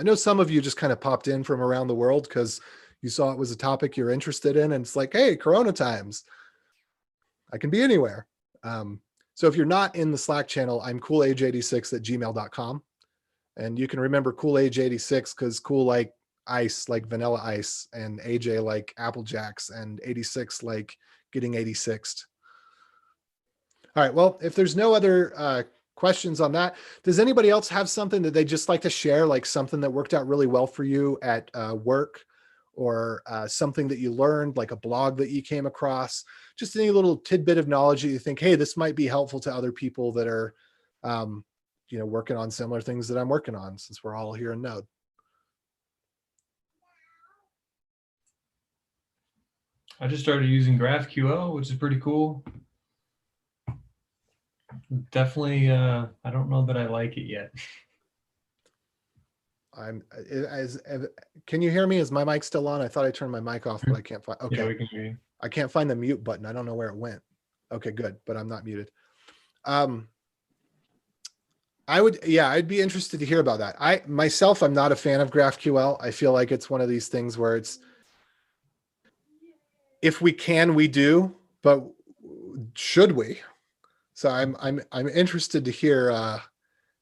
I know some of you just kind of popped in from around the world because you saw it was a topic you're interested in, and it's like, hey, Corona times. I can be anywhere. So if you're not in the Slack channel, I'm coolage86@gmail.com. And you can remember coolage86 because cool like ice, like vanilla ice, and AJ like Apple Jacks, and 86 like getting 86th. All right, well, if there's no other questions on that, does anybody else have something that they just like to share, like something that worked out really well for you at work, or something that you learned, like a blog that you came across, just any little tidbit of knowledge that you think, hey, this might be helpful to other people that are, working on similar things that I'm working on, since we're all here in Node. I just started using GraphQL, which is pretty cool. Definitely, I don't know that I like it yet. Can you hear me? Is my mic still on? I thought I turned my mic off, but I can't find. Okay, yeah, we can hear you. I can't find the mute button. I don't know where it went. Okay, good, but I'm not muted. I'd be interested to hear about that. I'm not a fan of GraphQL. I feel like it's one of these things where it's, if we can, we do, but should we? So I'm interested to hear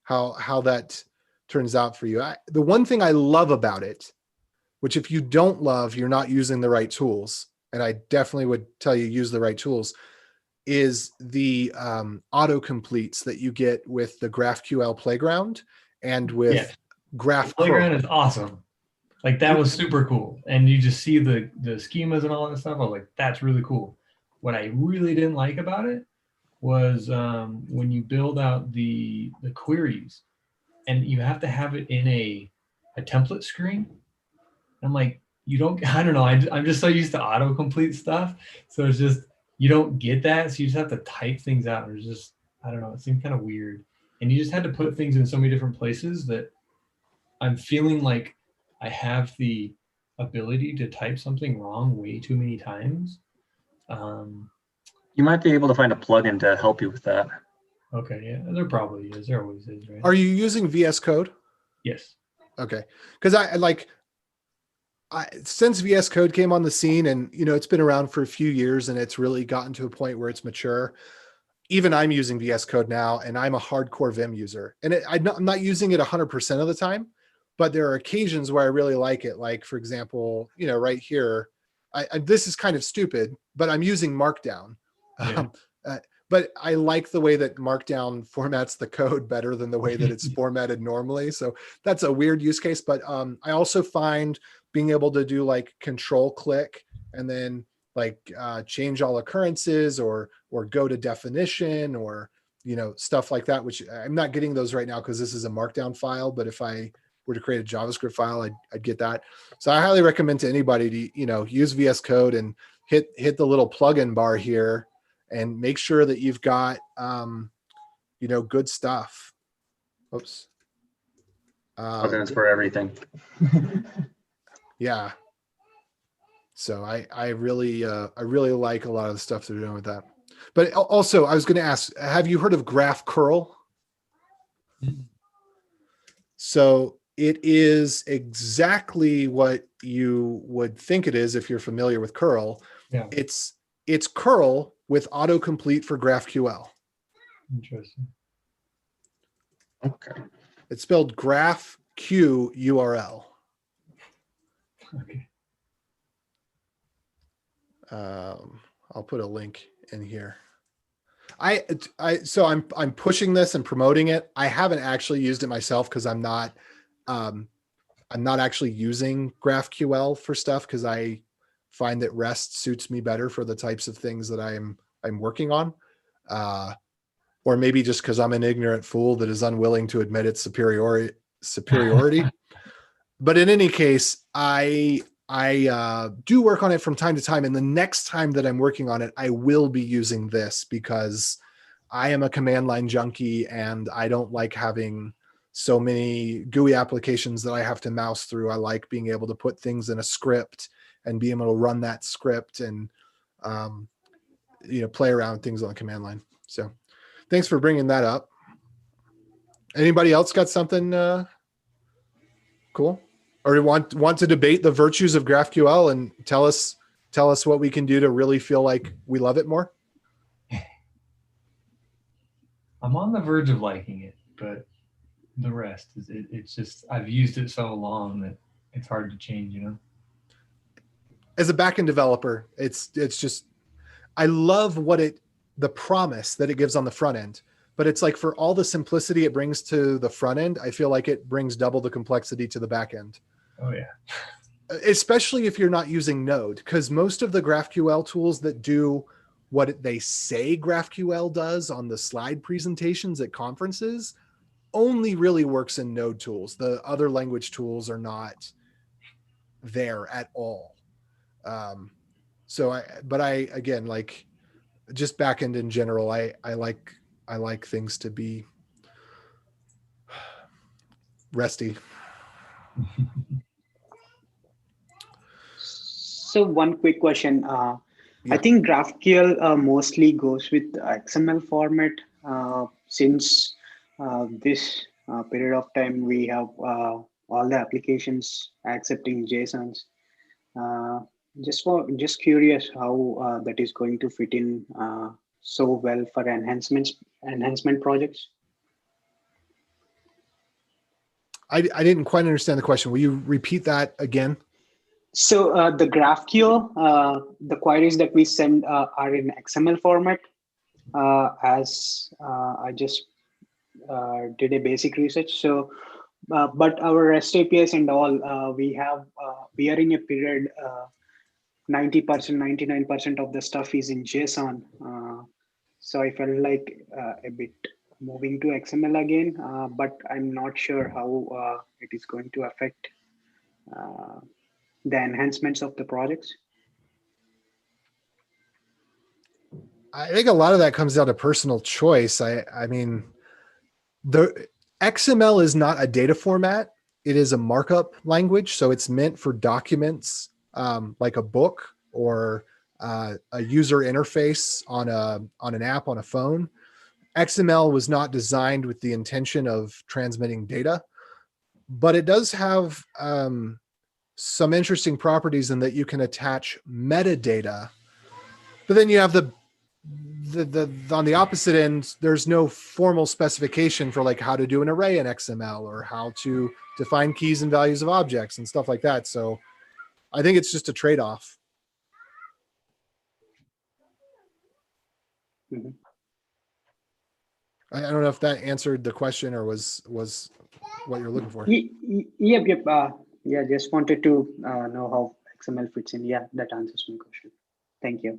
how that turns out for you. The one thing I love about it, which if you don't love, you're not using the right tools, and I definitely would tell you use the right tools, is the autocompletes that you get with the GraphQL Playground and with Graph Playground is awesome. Like that was super cool. And you just see the schemas and all that stuff. I was like, that's really cool. What I really didn't like about it was when you build out the queries and you have to have it in a template screen. I'm like, I don't know. I'm just so used to autocomplete stuff. So it's just, you don't get that. So you just have to type things out. It's just, I don't know. It seemed kind of weird. And you just had to put things in so many different places that I'm feeling like I have the ability to type something wrong way too many times. You might be able to find a plugin to help you with that. Okay, yeah, there probably is. There always is, right? Are you using VS Code? Yes. Okay, because since VS Code came on the scene, and it's been around for a few years, and it's really gotten to a point where it's mature. Even I'm using VS Code now, and I'm a hardcore Vim user, and I'm not using it 100% of the time, but there are occasions where I really like it. Like, for example, right here, this is kind of stupid, but I'm using Markdown. Yeah. But I like the way that Markdown formats the code better than the way that it's formatted normally. So that's a weird use case. But I also find being able to do like control click and then like change all occurrences or go to definition or, stuff like that, which I'm not getting those right now because this is a Markdown file. But if I were to create a JavaScript file, I'd get that. So I highly recommend to anybody to, use VS Code and hit the little plugin bar here and make sure that you've got, good stuff. Oops. Plugins for everything. Yeah. So I really like a lot of the stuff they're doing with that. But also, I was going to ask, have you heard of Graph Curl? Mm-hmm. So it is exactly what you would think it is if you're familiar with curl. Yeah. It's curl with autocomplete for GraphQL. Interesting. Okay. It's spelled GraphQURL. Okay. I'll put a link in here. So I'm pushing this and promoting it. I haven't actually used it myself because I'm not actually using GraphQL for stuff because I find that REST suits me better for the types of things that I'm working on. Or maybe just because I'm an ignorant fool that is unwilling to admit its superiority. But in any case, I do work on it from time to time. And the next time that I'm working on it, I will be using this because I am a command line junkie and I don't like having so many GUI applications that I have to mouse through. I like being able to put things in a script and be able to run that script and, play around with things on the command line. So thanks for bringing that up. Anybody else got something? Cool. Or you want to debate the virtues of GraphQL and tell us what we can do to really feel like we love it more? I'm on the verge of liking it, but the rest is it's just I've used it so long that it's hard to change, you know. As a backend developer, it's just I love the promise that it gives on the front end, but it's like for all the simplicity it brings to the front end, I feel like it brings double the complexity to the back end. Oh yeah. Especially if you're not using Node, because most of the GraphQL tools that do what they say GraphQL does on the slide presentations at conferences only really works in Node tools. The other language tools are not there at all. But again, like just backend in general, I like things to be resty. So one quick question. Yeah. I think GraphQL mostly goes with XML format. Since this period of time, we have all the applications accepting JSONs. Just curious how that is going to fit in so well for enhancement projects. I didn't quite understand the question. Will you repeat that again? So the GraphQL, the queries that we send are in XML format. As I just did a basic research. So, but our REST APIs and all, we are in a period 90%, 99% of the stuff is in JSON. So I felt like a bit moving to XML again, but I'm not sure how it is going to affect the enhancements of the projects. I think a lot of that comes down to personal choice. I mean, the XML is not a data format. It is a markup language. So it's meant for documents like a book or a user interface on an app on a phone. XML was not designed with the intention of transmitting data, but it does have some interesting properties in that you can attach metadata, but then you have the on the opposite end, there's no formal specification for like how to do an array in XML or how to define keys and values of objects and stuff like that. So I think it's just a trade-off. Mm-hmm. I don't know if that answered the question or was what you're looking for. Yep. Yeah, just wanted to know how XML fits in. Yeah, that answers my question. Thank you.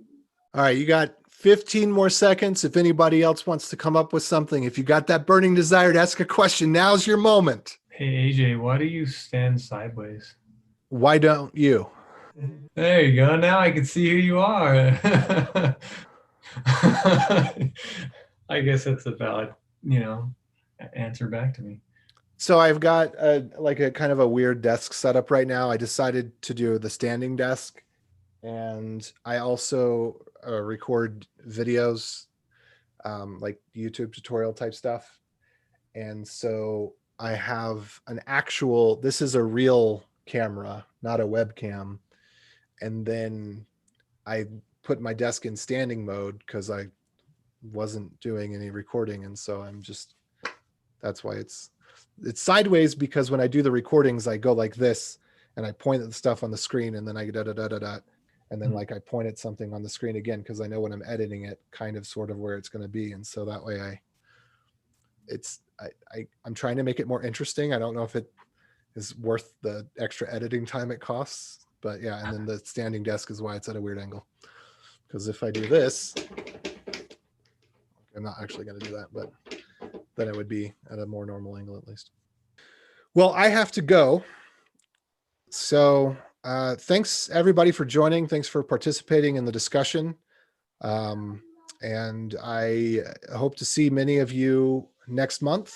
All right, you got 15 more seconds. If anybody else wants to come up with something, if you got that burning desire to ask a question, now's your moment. Hey AJ, why do you stand sideways? Why don't you? There you go. Now I can see who you are. I guess that's a valid, answer back to me. So I've got a kind of a weird desk setup right now. I decided to do the standing desk, and I also record videos, like YouTube tutorial type stuff. And so I have this is a real camera, not a webcam. And then I put my desk in standing mode because I wasn't doing any recording. And so that's why it's sideways, because when I do the recordings, I go like this and I point at the stuff on the screen, and then I da. And then like I point at something on the screen again, because I know when I'm editing it kind of sort of where it's going to be. And so that way I'm trying to make it more interesting. I don't know if it is worth the extra editing time it costs, but yeah. And then the standing desk is why it's at a weird angle, because if I do this, I'm not actually going to do that, but then it would be at a more normal angle at least. Well, I have to go. So thanks everybody for joining. Thanks for participating in the discussion. And I hope to see many of you next month.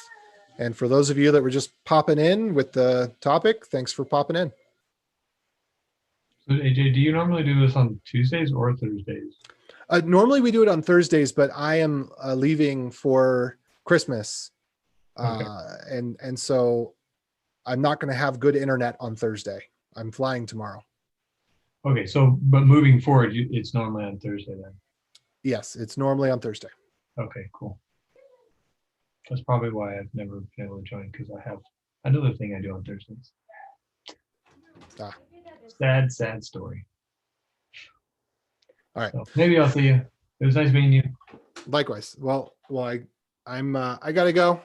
And for those of you that were just popping in with the topic, thanks for popping in. So AJ, do you normally do this on Tuesdays or Thursdays? Normally we do it on Thursdays, but I am leaving for Christmas. Okay. And so I'm not going to have good internet on Thursday. I'm flying tomorrow. Okay, so but moving forward, it's normally on Thursday then. Yes, it's normally on Thursday. Okay, cool. That's probably why I've never been able to join, because I have another thing I do on Thursdays. Ah. Sad story. All right. So maybe I'll see you. It was nice meeting you. Likewise. Well, I gotta go.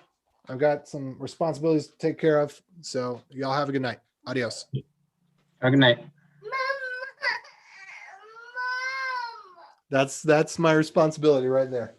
I've got some responsibilities to take care of. So y'all have a good night. Adios. Have a good night. That's my responsibility right there.